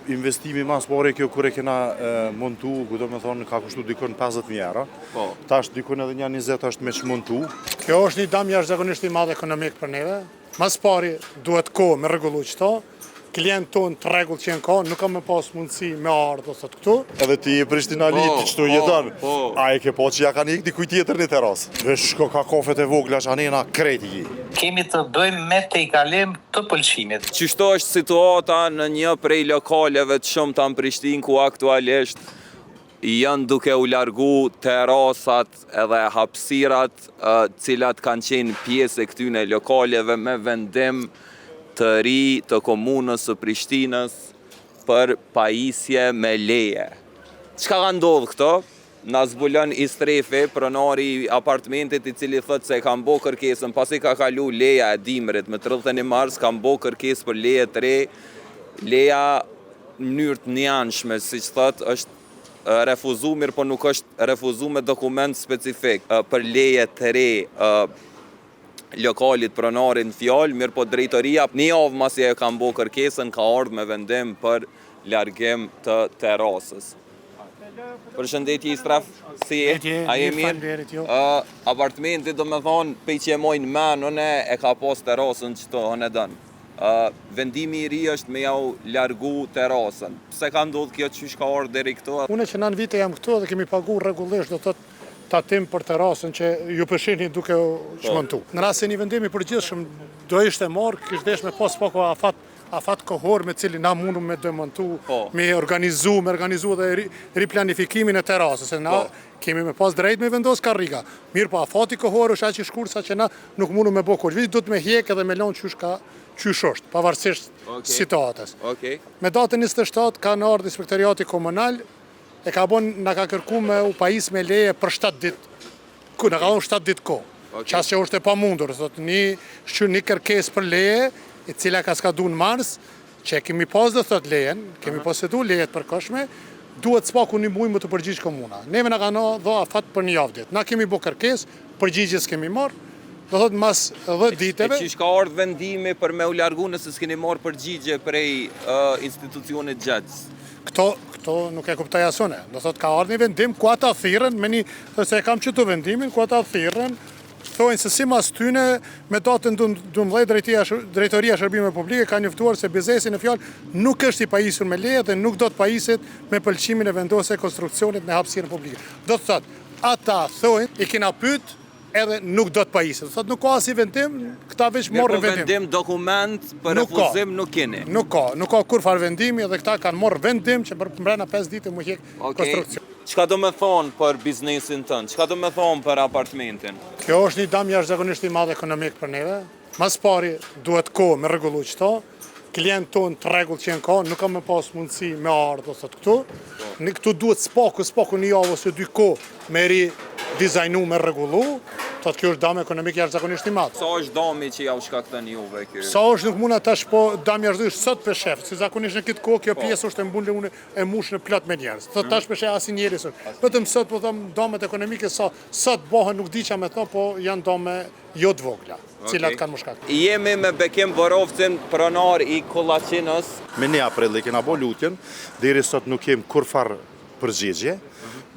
investimi mas pare kjo kur e kena montu, ku do me thonë ka kushtu dikon 50.000 euro. Tash dikon edhe një 20 është me shmontu. Kjo është një dam jashtëzakonisht i madh ekonomik për neve. Mas pari duhet kohë me rregullu qëto. Klient tonë të rregull që jenë ka, nuk kam me pas mundësi me ardhë ose këtu. Edhe ti e Prishtinali ti qëtu jeton. A e ke po që ja ka një dikuj tjetër një terasë. Vesh shko ka kofet e vogla që anena kreti. Kemi të bëjmë me te i kalim të pëlqimit. Qishto është situata në një prej lokaleve të shumë të në Prishtinë ku aktualisht janë duke u largu terasat edhe hapësirat cilat kanë qenë pjesë e këtyne lokaleve me vendim të ri të komunës së Prishtinës për pajisje me leje. Çka ka ndodhur këto? Na zbulon i strefi, pronari i apartamentit i cili thot se kam bo kërkesën, pasi ka kalu leja e dimrit me 31 mars, kam bo kërkesë për leje të re, leja në mënyrë të njanshme, siç thot, është refuzu, mirë po nuk është refuzu me dokument specifik për leje të re lokalit pronarin fjalë, mirë po drejtoria një javë masi e kam bo kërkesën, ka ardhur me vendim për largim të terasës. Përshëndetje i straf, si e? A je mirë? Apartmenti do me thonë, pej që e mojnë menën e ka pas terasën që të hënë e dënë. Vendimi i ri është me jau largu terasën. Pse ka ndodhë kjo që ka ardhur deri këto? Une që nën vite jam këtu dhe kemi pagu rregullisht do të tatim për terasën që ju përshini duke shmontu. Në rast se një vendimi përgjithshëm do ishte marrë, kishte desh me pas pako afat kohor me cili na mundu me demontu, me organizu dhe riplanifikimin e terasës, se na kemi me pas drejt me vendos karrika. Mirë po afati kohor është aq i shkurt sa që na nuk mundu me bo kurrë. Do të me hjek edhe me lënë qysh është, pavarësisht situatës. Me datën 27 ka në ardhur inspektoriati komunal, e ka na ka kërku me u pajis me leje për 7 ditë. Na ka dhënë 7 ditë kohë. Qas që është e pamundur, thot një kërkesë për leje, e cila ka skadu në mars, që kemi pas dhe thot lejen, kemi posedu lejet përkohshme, duhet s'paku një muj më të përgjigj komuna. Neve na ka dho afat për një javë ditë. Na kemi bo kërkesë, përgjigjes kemi marrë, do thot mas 10 diteve. E qish ka ardhur vendimi për me u largu nëse s'keni marrë përgjigje prej institucionit gjatës? Këto nuk e kuptoj asone. Do thot ka ardhur një vendim ku ata thirrën me një, se e kam qëtu vendimin, ku ata thirrën, thojnë se si mas tyne me datën 12 Drejtoria Shërbime Publike ka njoftuar se biznesi në fjalë nuk është i pajisur me leje dhe nuk do të pajiset me pëlqimin e vendosjes konstruksionit në hapësirën publike. Do të thot, ata thojnë, i kena pyet edhe nuk do të pajiset. Thot nuk ka as i vendim, këta veç morën vendim. Vendim dokument për refuzim nuk keni. Nuk ka kur far vendimi edhe këta kanë morë vendim që për mbrena 5 ditë më hjek konstruksion. Çka do me thonë për biznesin tënë? Çka do me thonë për apartamentin? Kjo është një dam jashtëzakonisht i madh ekonomik për neve. Mas pari duhet kohë me rregullu qëto. Klient tonë të rregull që jenë ka, nuk kam me pas mundësi me ardhë ose këtu. Këtu duhet spaku një javë ose 2 kohë me dizajnu me rregullu. Thotë kjo është dam ekonomik jashtëzakonisht i madh. Sa është dami që ja u shkakton juve ky? Sa është nuk mund tash po dam jashtëzakonisht sot për shef, si zakonisht në këtë kohë kjo pjesë është e mbullur e mushën plot me njerëz. Thotë tash për shef asnjëri sot. Vetëm sot po them damet ekonomike sa sot bëhen nuk di çka me thonë, po janë dame jo të vogla, cilat kanë më shkak. Jemi me Bekim Borovcin, pronar i Kollaçinës. Me 1 aprill e kena bo lutjen, deri sot nuk kem kurfar përgjigje.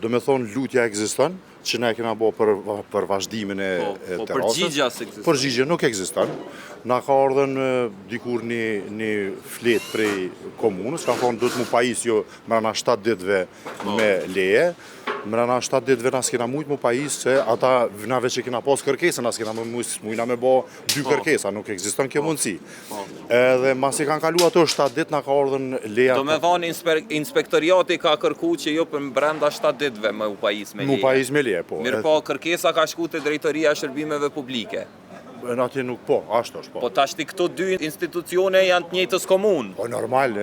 Do me thonë lutja ekziston, që ne kena bo për vazhdimin e terasës. Përgjigja s'ekziston. Përgjigje nuk ekziston. Na ka ardhën dikur një flet prej komunës, ka thonë do të mu pajis jo mrena 7 ditëve me leje. Mrena 7 ditëve na s'kena mujt mu pajis se ata vnave që kena pas kërkesën, na s'kena mujna me bo 2 kërkesa, nuk ekziston kjo mundësi. Edhe mas i kanë kalu ato 7 ditë na ka ardhën leja. Do me thonë inspektoriati ka kërku që jo për brenda 7 ditëve me u pajis me leje. Mu pajis me leje, po. Mirë po, kërkesa ka shku te Drejtoria e Shërbimeve Publike. Në atje nuk po, ashtë është po. Po tashti këto 2 institucione janë të njëjtës komunë. Po normal,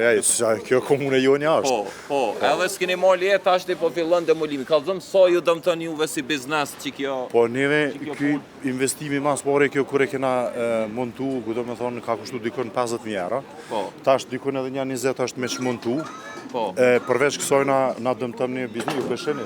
kjo komune jo një ashtë. Po, edhe s'keni marrë leje tashti po fillon demolimi. Kallëzëm sa ju dëmton juve si biznes që kjo... Po neve, ky investimi mas pare kjo kur e kena montu, ku do me thonë ka kushtu dikon 50.000 euro. Tash dikon edhe një 20 është me shmontu. Po. Përveç kësaj na dëmton një biznes, ju pesheni.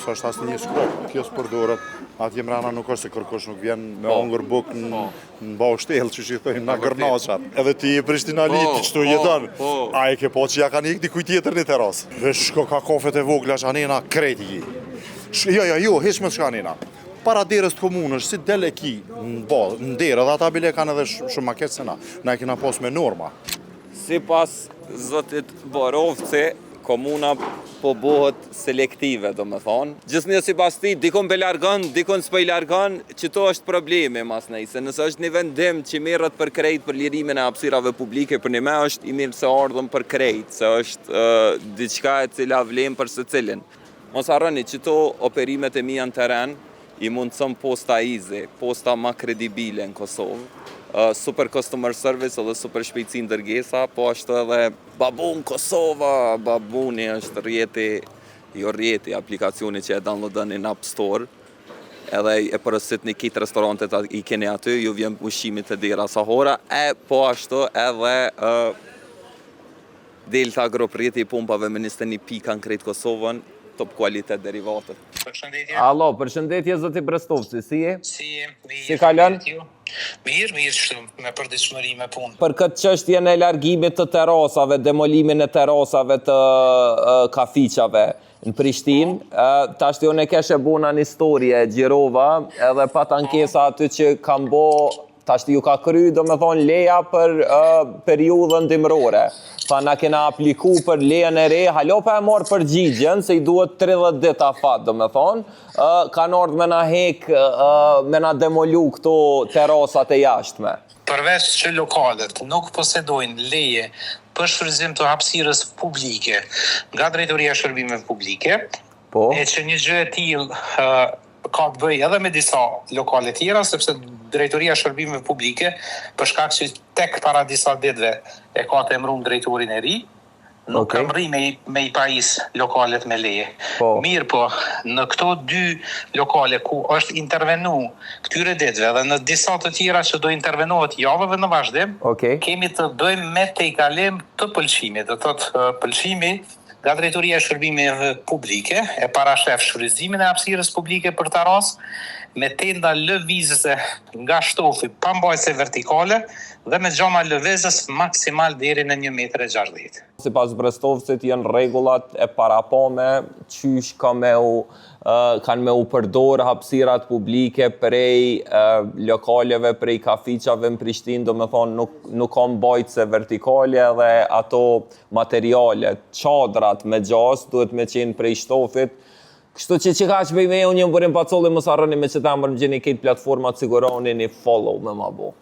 S'është asnjë një skop, kjo s'përdoret. Atje mrena nuk është se kërkosh nuk vjen me hongër buk në bau shtellë, që i thojnë na gërnaqat. Edhe ti je prishtinali ti çtu jeton. A e ke po që ja kanë ikë dikujt tjetër në terras. Vesh shko ka kafet e vogla anena kreti. Jo, hiç më shkanina. Para derës të komunës, si del e ki në derë, dhe ata bile kanë edhe shumë ma ketë se na. Na e kena pos me norma. Si pas zotit Borovci, komuna po bëhet selektive, do me thonë. Gjithnjë si pas ti, dikon pe largon, dikon s'po i largon, që to është problemi mas nej, se nëse është një vendim që merret për krejt për lirimin e hapësirave publike, për një me është i mirë se ardhëm për krejt, se është diçka e cila vlen për secilin. Mos harroni që to operimet e mia në teren, i mundësëm posta izi, posta ma kredibile në Kosovë, super customer service edhe super shpejtësi ndërgesa, po ashtu edhe Babun Kosova, Babuni është rjeti, aplikacioni që e downloadoni në App Store, edhe e përësit një kitë restorantet i keni aty, ju vjen ushqimit të dera sahora, po ashtu edhe Delta Group rjeti i pumpave me 21 kanë krejt Kosovën, top kualitet derivatet. Përshëndetje. Alo, përshëndetje zoti Brestovci, si je? Si kalon? Mirë, shtu, me përditshmëri me punë. Për këtë çështje në largimit të terrasave, demolimin e terrasave të kafiqave në Prishtinë, tash unë e keshe buna një historie, gjirova, edhe pat ankesa aty që kam bo, tash ju ka kry, do me thonë, leja për periudhën dimrore. Tha na kena apliku për lejen e re, halo pa e marrë përgjigjen, se i duhet 30 dit afat, do me thonë, kanë ardhur me na hek, me na demolu këto terrasat e jashtme. Përveç që lokalet nuk posedojnë leje për shfrytëzim të hapësirës publike nga Drejtoria e Shërbimeve Publike, Po. e që një gjë e tillë ka të bëjë edhe me disa lokale tjera, sepse Drejtoria e Shërbimeve Publike, për shkak që tek para disa ditëve e ka të emëruar drejtorin e ri, nuk Okay. kam rri me i pajis lokalet me leje. Po. Mirë po, në këto 2 lokale ku është intervenu këtyre ditëve dhe në disa të tjera që do intervenohet javëve në vazhdim, Okej. kemi të bëjmë me tejkalim të pëlqimit. Do thotë pëlqimi nga Drejtoria e Shërbimeve Publike e parashef shfrytëzimin e hapësirës publike për terras me tenda lëvizëse nga shtofi pa mbajtëse vertikale dhe me gjama lëvizës maksimal deri në 1,60 m. Sipas Brestovcit janë rregullat e parapame, qysh kanë me u përdor hapësirat publike prej lokaleve, prej kafiqave në Prishtinë, do me thonë nuk ka mbajtëse vertikale dhe ato materiale, çadrat me gjas duhet me qenë prej shtofit. Kështu që ka që bëj me unë jëmë bërim pacolli, mos harroni me që ta më gjeni këtë platformat, siguroni një follow me ma bo.